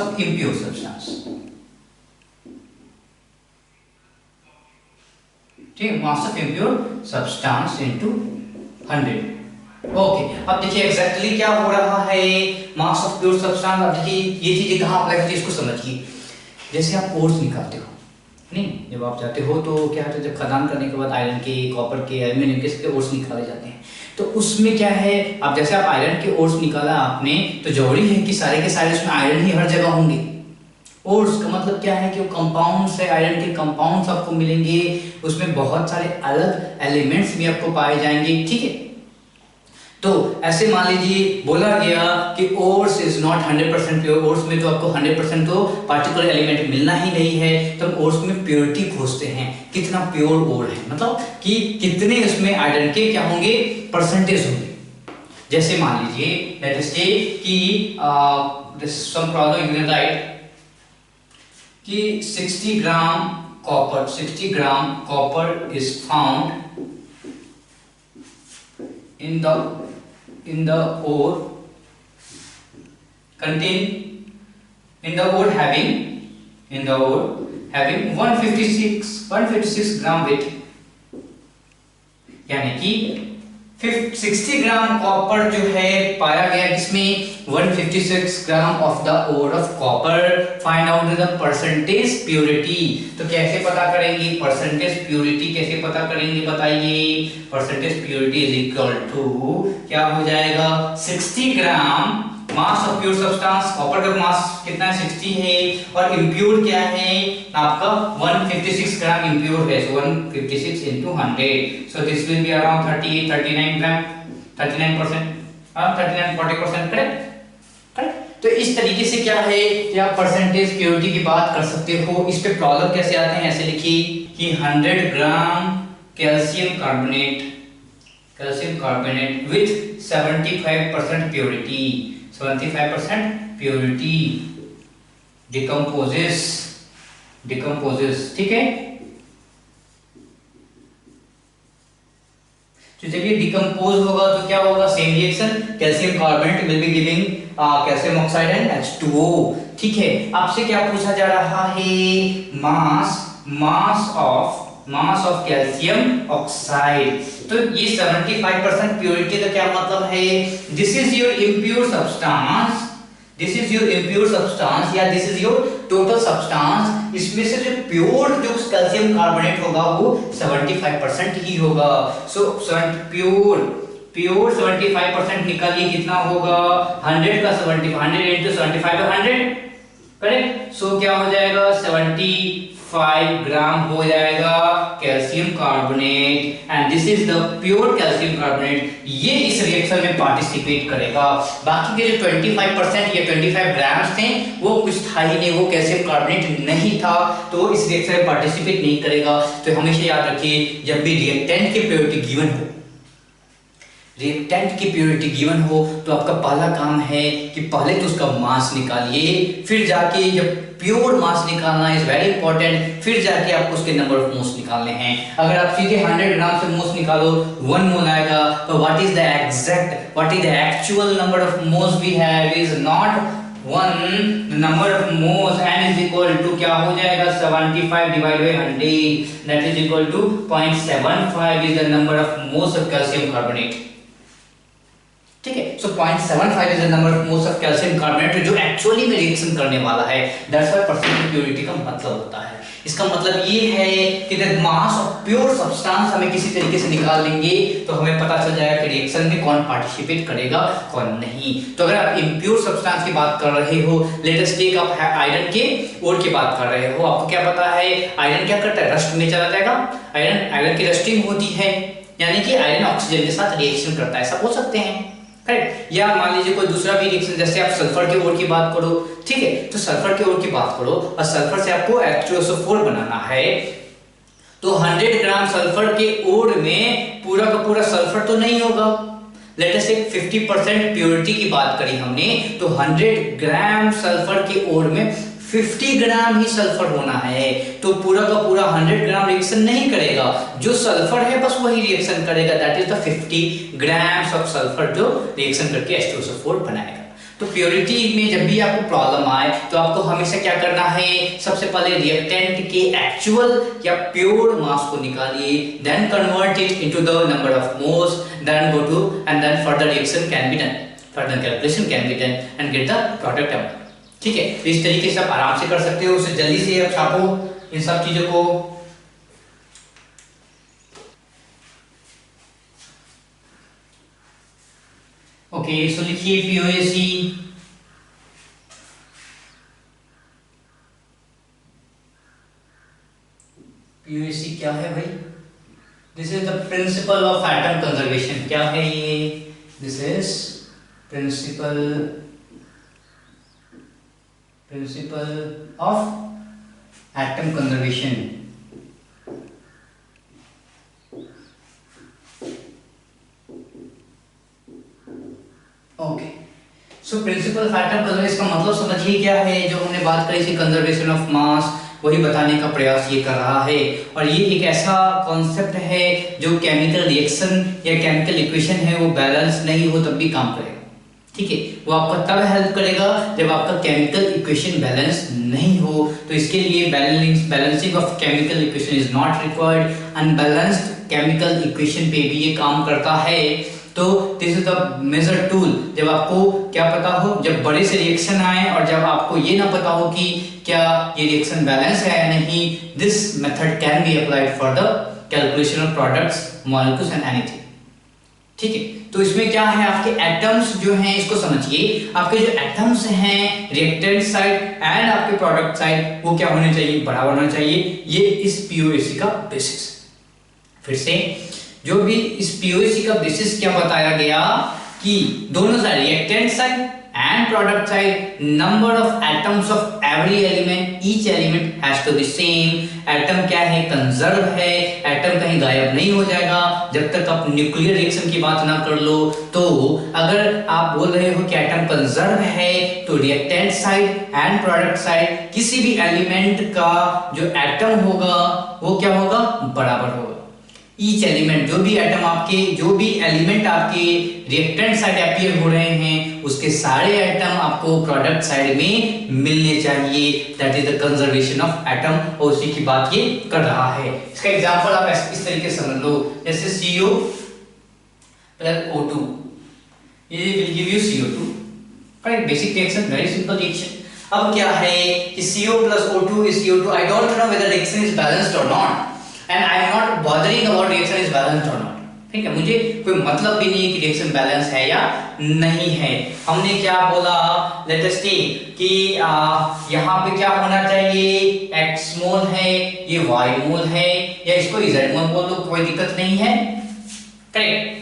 of impure substance, ठीक, mass of impure substance into 100। Okay, अब देखिए exactly क्या हो रहा है, mass of pure substance। अब देखिए ये चीजें कहाँ अप्लाई होती है इसको समझिए। जैसे आप ओर्स निकालते हो, नहीं, जब आप जाते हो तो क्या होता है, जब खदान करने के बाद आयरन के, कॉपर के, एल्यूमिनियम के ओर्स निकाले जाते हैं, तो उसमें क्या है, अब जैसे आप आयरन के ओर्स निकाला आपने, तो जरूरी है कि सारे के सारे उसमें आयरन ही हर जगह होंगे। ओर्स का मतलब क्या है कि वो कंपाउंड्स है, आयरन के कंपाउंड्स आपको मिलेंगे, उसमें बहुत सारे अलग एलिमेंट्स भी आपको पाए जाएंगे, ठीक है। तो ऐसे मान लीजिए बोला गया कि ores is not 100% pure, ores में तो आपको 100% तो पार्टिकुलर एलिमेंट मिलना ही नहीं है, तो हम ओर्स में प्योरिटी खोजते हैं, कितना प्योर ओर है, मतलब कि कितने उसमें आयरन के क्या होंगे, परसेंटेज होंगे। जैसे मान लीजिए लेट अस से कि this some problem given right कि 60 gram copper is found in the ore having 156 gram weight, यानी कि 60 ग्राम कॉपर जो है पाया गया, इसमें 156 gram of the ore of copper. Find out the percentage purity. तो कैसे पता करेंगे परसेंटेज प्योरिटी, कैसे पता करेंगे बताइए। Percentage purity is equal to क्या हो जाएगा, 60 gram mass of pure substance, copper का मास कितना है 60 है, और इम्प्योर क्या है आपका 156 ग्राम इम्प्योर है, so 156 into 100, so this will be around 39 gram, 39%, 39-40%, correct. तो इस तरीके से क्या है कि आप परसेंटेज प्योरिटी की बात कर सकते हो। इस पे प्रॉब्लम कैसे आते हैं, ऐसे लिखिए कि 100 ग्राम calcium carbonate with 75% purity, 75% purity decomposes, ठीक है। तो जब ये डिकम्पोज होगा तो क्या होगा, same reaction, calcium carbonate will be giving calcium oxide and H2O, ठीक है। आपसे क्या पूछा जा रहा है, मास ऑफ कैल्शियम ऑक्साइड। तो ये 75% प्योरिटी का क्या मतलब है, this is your impure substance, या this is your total substance. इसमें से जो प्योर जो कैल्शियम कार्बोनेट होगा वो 75% ही होगा। सो प्योर 75% निकालिए, कितना होगा 100 का 70, 100 into 75 100, करेक्ट। सो क्या हो जाएगा 75 ग्राम हो जाएगा calcium carbonate, and this is the pure calcium carbonate. ये इस रिएक्शन में पार्टिसिपेट करेगा। बाकी के जो 25% या 25 ग्राम्स थे वो कुछ था ही नहीं, वो कैल्शियम कार्बोनेट नहीं था, तो इस रिएक्शन में पार्टिसिपेट नहीं करेगा। तो हमेशा याद रखिए जब भी रिएक्टेंट की प्योरिटी गिवन हो तो आपका पहला काम है कि पहले तो उसका मास निकालिए, फिर जाके जब प्योर मास निकालना इज वेरी इंपॉर्टेंट, फिर जाके आपको उसके नंबर ऑफ मोल्स निकालने हैं। अगर आप सीधे 100 ग्राम से मोल्स निकालो 1 मोल आएगा, तो what is the actual number of moles we have is not 1, the number of moles n is equal to क्या हो जाएगा 75 divided by 100, that is equal to 0.75 is the number of moles of calcium carbonate, ठीक है। सो 0.75 is the number of moles of calcium carbonate जो actually में reaction करने वाला है। दैट्स व्हाई परसेंटेज प्योरिटी का मतलब होता है, इसका मतलब ये है कि the mass of pure substance हमें किसी तरीके से निकाल लेंगे तो हमें पता चल जाएगा कि रिएक्शन में कौन पार्टिसिपेट करेगा कौन नहीं। तो अगर आप इम्प्योर सब्सटेंस की बात कर रहे हो, लेट अस टेक आप आयरन के ओर की बात कर रहे हो, आपको क्या पता है आयरन क्या करता है, रस्ट में चला जाएगा। आयरन की रस्टिंग होती है, यानी कि आयरन ऑक्सीजन के साथ रिएक्शन करता है, ऐसा बोल सकते हैं, करेक्ट। या मान लीजिए कोई दूसरा भी रिएक्शन, जैसे आप सल्फर के ओर की बात करो, ठीक है, तो सल्फर के ओर की बात करो और सल्फर से आपको H2SO4 बनाना है, तो 100 ग्राम सल्फर के ओर में पूरा का पूरा सल्फर तो नहीं होगा। लेट अस टेक 50% प्योरिटी की बात करी हमने, तो 100 ग्राम सल्फर के ओर में 50 ग्राम ही सल्फर होना है, तो पूरा का पूरा 100 ग्राम रिएक्शन नहीं करेगा, जो सल्फर है बस वही रिएक्शन करेगा, that is the 50 grams of sulphur जो रिएक्शन करके H2SO4 बनाएगा। तो प्योरिटी में जब भी आपको प्रॉब्लम आए तो आपको हमेशा क्या करना है, सबसे पहले रिएक्टेंट के एक्चुअल या प्योर मास को निकालिए, then convert it into the number of moles, then go to and then further reaction can be done, further calculation can be done and get the product out, ठीक है। तो इस तरीके से आप आराम से कर सकते हो, उसे जल्दी से आप छापो इन सब चीजों को। ओके, सो लिखिए POAC, POAC क्या है भाई, this is the principle of atom conservation. क्या है ये, this is principle of atom conservation. Okay, so principle of atom conservation का मतलब समझिए क्या है। जो हमने बात करी थी कंजर्वेशन ऑफ मास, वही बताने का प्रयास ये कर रहा है। और ये एक ऐसा कॉन्सेप्ट है जो केमिकल रिएक्शन या केमिकल इक्वेशन है वो बैलेंस नहीं हो तब भी काम करेगा। ठीक है, वो आपका तब हेल्प करेगा जब आपका केमिकल इक्वेशन बैलेंस नहीं हो। तो इसके लिए balancing of chemical equation is not required. Unbalanced chemical equation पे भी ये काम करता है। तो this is the major tool. जब आपको क्या पता हो, जब बड़े से रिएक्शन आए और जब आपको ये ना पता हो कि क्या ये रिएक्शन बैलेंस है या नहीं, this method can be applied for the calculation of products, molecules and anything. ठीक है, तो इसमें क्या है, आपके एटम्स जो हैं इसको समझिए। आपके जो एटम्स हैं रिएक्टेंट साइड एंड आपके प्रोडक्ट साइड वो क्या होने चाहिए, बराबर होना चाहिए। ये इस पीओएसी का बेसिस। फिर से जो भी इस पीओएसी का बेसिस क्या बताया गया कि दोनों side reactant side and product side number of atoms of every element, each element has to be same. Atom क्या है, कंजर्व है। एटम कहीं गायब नहीं हो जाएगा जब तक आप न्यूक्लियर रिएक्शन की बात ना कर लो। तो अगर आप बोल रहे हो कि एटम कंजर्व है तो reactant side and product side किसी भी एलिमेंट का जो एटम होगा वो क्या होगा, बराबर होगा। ईच एलिमेंट, जो भी एलिमेंट आपके रिएक्टेंट साइड अपीयर हो रहे हैं उसके सारे एटम आपको प्रोडक्ट साइड में मिलने चाहिए। That is the conservation of atom. और उसी की बात ये कर रहा है। इसका एग्जांपल आप इस तरीके से समझ लो, जैसे CO plus O2, ये will give you CO2। Correct, basic reaction, very simple reaction. अब क्या है कि CO plus O2 is CO2। I don't know whether reaction is balanced or not and I am not bothering about reaction is balanced or not। ठीक है, मुझे कोई मतलब भी नहीं है कि रिएक्शन बैलेंस है या नहीं है। हमने क्या बोला, लेट अस टेक कि यहाँ पे क्या होना चाहिए, x मोल है, ये y मोल है, या इसको z मोल बोल दो, कोई दिक्कत नहीं है। करेक्ट,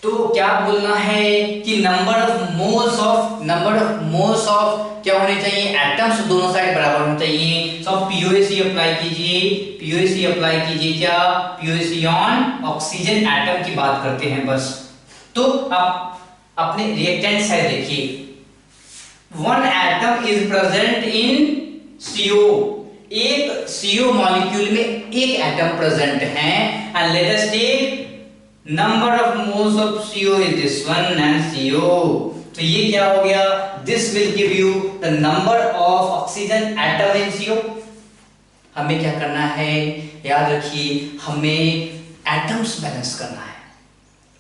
तो क्या बोलना है कि नंबर ऑफ मोल्स ऑफ क्या होने चाहिए, एटम्स दोनों साइड बराबर होने चाहिए। सो पीओएसी अप्लाई कीजिए, क्या पीओएसी ऑन ऑक्सीजन एटम की बात करते हैं बस। तो आप अपने रिएक्टेंट साइड देखिए, one atom is present in CO। एक CO मॉलिक्यूल में एक एटम प्रेजेंट है। And let us take number of moles of CO is this one and CO। तो ये क्या हो गया, this will give you the number of oxygen atom in CO। हमें क्या करना है, याद रखिए, हमें एटम्स बैलेंस करना है।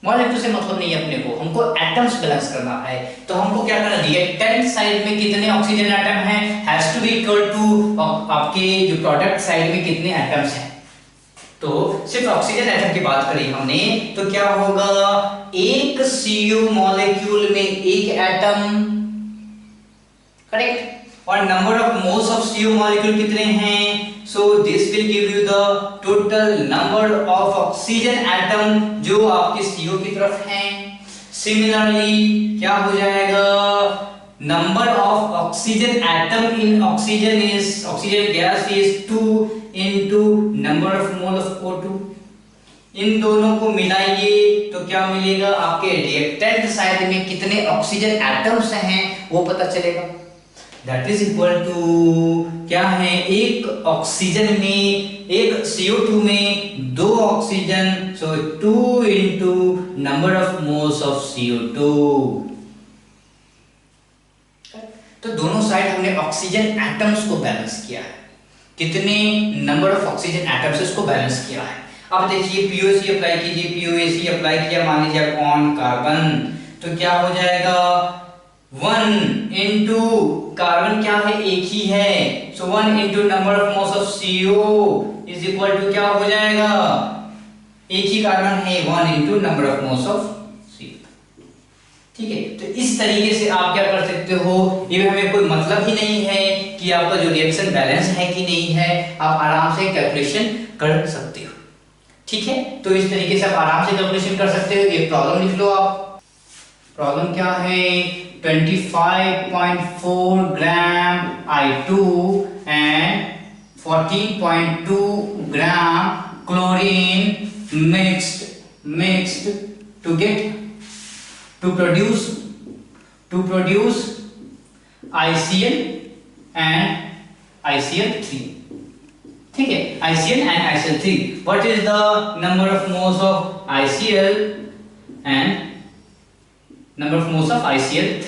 मॉलिक्यूल से मतलब नहीं है अपने को, हमको एटम्स बैलेंस करना है। तो हमको क्या करना, रिएक्टेंट साइड में कितने ऑक्सीजन एटम हैं has to be equal to आपके जो प्रोडक्ट साइड में कितने एटम्स हैं। तो सिर्फ ऑक्सीजन एटम की बात करी हमने, तो क्या होगा, एक CO मॉलिक्यूल में एक एटम। करेक्ट, और number of moles of CO molecule कितने हैं, so this will give you the total number of oxygen atom जो आपके CO की तरफ हैं। सिमिलरली क्या हो जाएगा, number of oxygen atom in oxygen gas is 2 into number of mole of O2। इन दोनों को मिलाइए तो क्या मिलेगा, आपके रिएक्टेंट साइड में कितने ऑक्सीजन एटम्स हैं वो पता चलेगा। दैट इज इक्वल टू क्या है, एक ऑक्सीजन में, एक CO2 में 2 oxygen, so 2 into number of moles of CO2। तो दोनों साइड हमने ऑक्सीजन एटम्स को बैलेंस किया है। कितने नंबर ऑफ ऑक्सीजन एटम्स इसको बैलेंस किया है। अब देखिए पीओएसी अप्लाई कीजिए, पीओएसी अप्लाई किया, मान लीजिए आप ऑन कार्बन, तो क्या हो जाएगा, 1 into कार्बन क्या है, एक ही है, so 1 into number of moles of CO is equal to क्या हो जाएगा, एक ही कार्बन है, 1 into number of moles of CO। ठीक है, तो इस तरीके से आप क्या कर सकते हो, ये हमें कोई मतलब ही नहीं है कि आपका जो रिएक्शन बैलेंस है कि नहीं है, आप आराम से कैलकुलेशन कर सकते हो। ठीक है, तो इस तरीके से आप आराम से कैलकुलेशन कर सकते हो। एक प्रॉब्लम लिख लो आप। प्रॉब्लम क्या है, 25.4 ग्राम I2 and 14.2 gram chlorine mixed to produce ICl and ICl3. ठीक है, ICl and ICl3. What is the number of moles of ICl and number of moles of ICl3?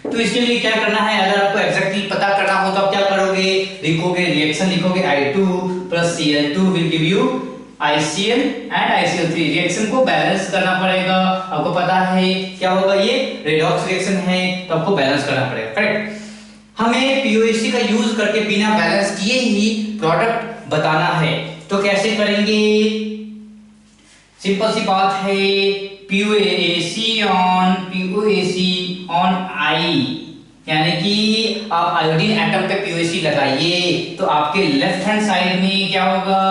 तो इसके लिए क्या करना है, अगर आपको एग्जैक्टली पता करना हो तो आप क्या करोगे, लिखोगे रिएक्शन, लिखोगे I2 plus Cl2 will give you ICl and ICl3। Reaction को बैलेंस करना पड़ेगा। आपको पता है क्या होगा, ये रेडॉक्स रिएक्शन है तो आपको बैलेंस करना पड़ेगा, करेक्ट। हमें POAC का यूज करके बिना बैलेंस किए ही प्रोडक्ट बताना है, तो कैसे करेंगे, सिंपल सी बात है, POAC on I, यानी कि आप आयोडीन एटम पे POAC लगाइए तो आपके लेफ्ट हैंड साइड में क्या होगा,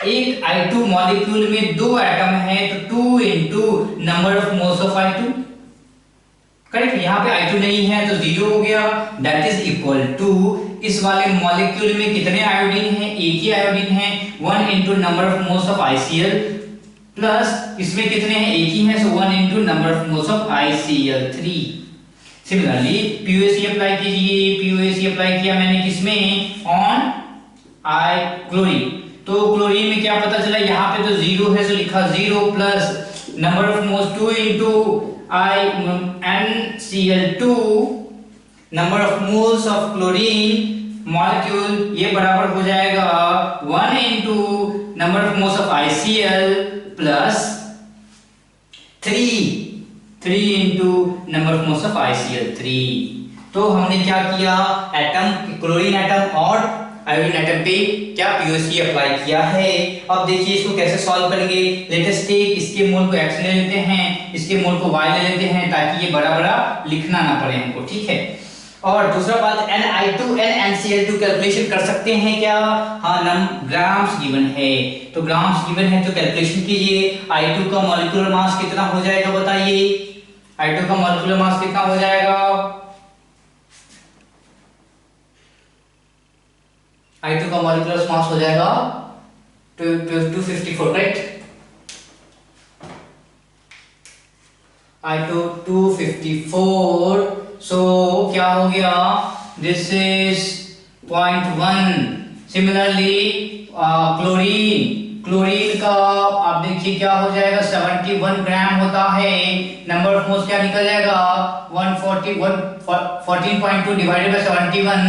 एक I2 मॉलिक्यूल में 2 एटम है तो 2 into number of moles of I2, correct. यहाँ पे I2 नहीं है तो 0 हो गया, दैट इज इक्वल टू इस वाले मॉलिक्यूल में कितने आयोडीन है, एक ही आयोडीन है, 1 into number of moles of ICl plus इसमें कितने हैं, एक ही है, so 1 into number of moles of ICl3। Similarly POAC apply कीजिए, POAC अप्लाई किया मैंने किसमें, ऑन क्लोरीन, तो क्लोरीन में क्या पता चला, यहाँ पे तो 0 है, सो लिखा 0 plus number of moles 2 into NCl2, number of moles of chlorine molecule, ये बराबर हो जाएगा 1 into number of moles of ICl plus 3 into number of moles of ICl3। तो हमने क्या किया, एटम, क्लोरीन एटम और आयोडीन एटम पे क्या POAC अप्लाई किया है। अब देखिए इसको कैसे सॉल्व करेंगे, लेट अस टेक, इसके मोल को x ले लेते हैं, इसके मोल को y ले लेते हैं, ताकि ये बड़ा बड़ा लिखना ना पड़े हमको, ठीक है। और दूसरा बात, NI2 and NCl2 कैलकुलेशन कर सकते हैं क्या, हाँ, ग्राम्स गिवन है, तो ग्राम्स गिवन है तो कैलकुलेशन कीजिए। I2 का मॉलिक्यूलर मास कितना हो जाएगा बताइए, I2 का मॉलिक्यूलर मास कितना हो जाएगा, I2 का मॉलिक्यूलर मास हो जाएगा 254, करेक्ट। I2 254, सो क्या हो गया, दिस इज 0.1। सिमिलरली क्लोरीन का आप देखिए क्या हो जाएगा, 71 ग्राम होता है, नंबर ऑफ मोल्स क्या निकल जाएगा, 14.2 divided by 71,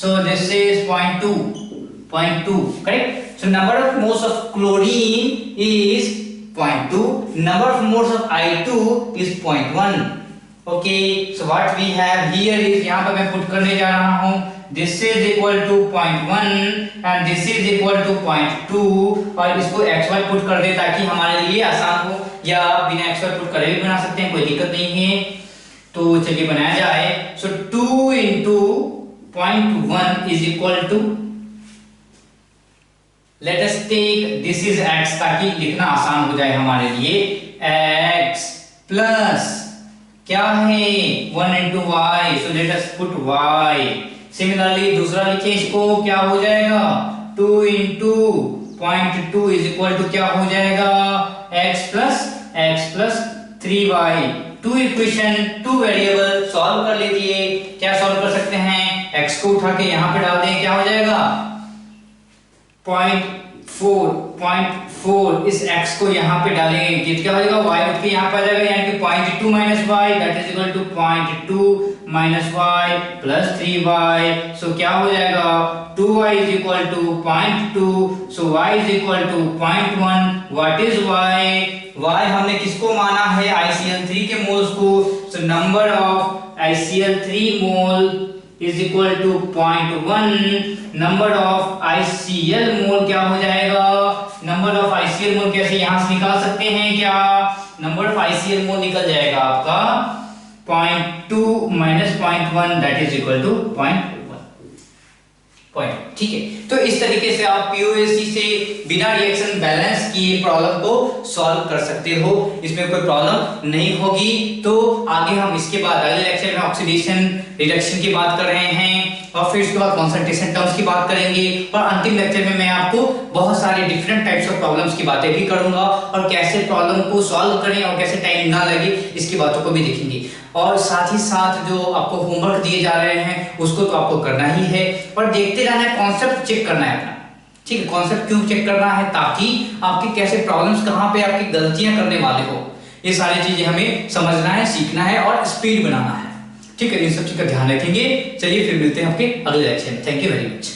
so this is 0.2, correct। So number of moles of chlorine is 0.2, number of moles of I2 is 0.1। okay, so what we have here is, यहाँ पे मैं पुट करने जा रहा हूँ, this is equal to 0.1 and this is equal to 0.2, और इसको xy put कर दे ताकि हमारे लिए आसान हो, या बिना xy पुट करे भी बना सकते हैं, कोई दिक्कत नहीं है। तो चलिए बनाया जाए, so 2 into 0.1 is equal to, let us take this is x, ताकि लिखना आसान हो जाए हमारे लिए, x प्लस क्या है 1 into y, so let us put y। Similarly दूसरा लिखिए इसको, क्या हो जाएगा 2 into 0.2 is equal to क्या हो जाएगा, x plus 3y। 2 equation 2 variable solve कर लीजिए। क्या सॉल्व कर सकते हैं, x को उठा के यहाँ पे डाल दें, क्या हो जाएगा 0.4, इस x को यहाँ पे डालेंगे, क्या हो जाएगा, y उठ के यहाँ पे आ जाएगा, यानी कि 0.2 minus y, that is equal to 0.2 minus y plus 3y, so क्या हो जाएगा, 2y is equal to 0.2, so y is equal to 0.1, what is y, y हमने किसको माना है, ICl3 के मोल्स को, so number of ICl3 mole is equal to 0.1, number of ICl मोल क्या हो जाएगा, नंबर ऑफ ICl मोल कैसे यहाँ से निकाल सकते हैं क्या, नंबर ऑफ ICl मोल निकल जाएगा आपका 0.2 minus 0.1, that is equal to 0.1। ठीक है। तो इस तरीके से आप पीओएससी से बिना रिएक्शन बैलेंस किए प्रॉब्लम को सॉल्व कर सकते हो, इसमें कोई प्रॉब्लम नहीं होगी। तो आगे हम इसके बाद अगले लेक्चर में ऑक्सीडेशन रिडक्शन की बात कर रहे हैं और फिर उसके बाद कंसंट्रेशन टर्म्स की बात करेंगे और अंतिम लेक्चर में मैं आपको बहुत सारे डिफरेंट टाइप्स ऑफ प्रॉब्लम्स की बातें भी करूंगा और कैसे प्रॉब्लम को सॉल्व करें और कैसे टाइम ना लगे इसकी बातों को भी देखेंगे। और साथ ही साथ जो आपको होमवर्क दिए जा रहे हैं उसको तो आपको करना ही है और देखते रहना है, कॉन्सेप्ट चेक करना है अपना, ठीक है। कॉन्सेप्ट क्यों चेक करना है? ताकि आपकी कैसे प्रॉब्लम्स, कहां पे आपकी गलतियां करने वाले हो, ये सारी चीजें हमें समझना है, सीखना है और स्पीड बनाना है, ठीक है। इन सब चीज का ध्यान रखेंगे। चलिए फिर मिलते हैं आपके अगले लेक्चर में। Thank you very much.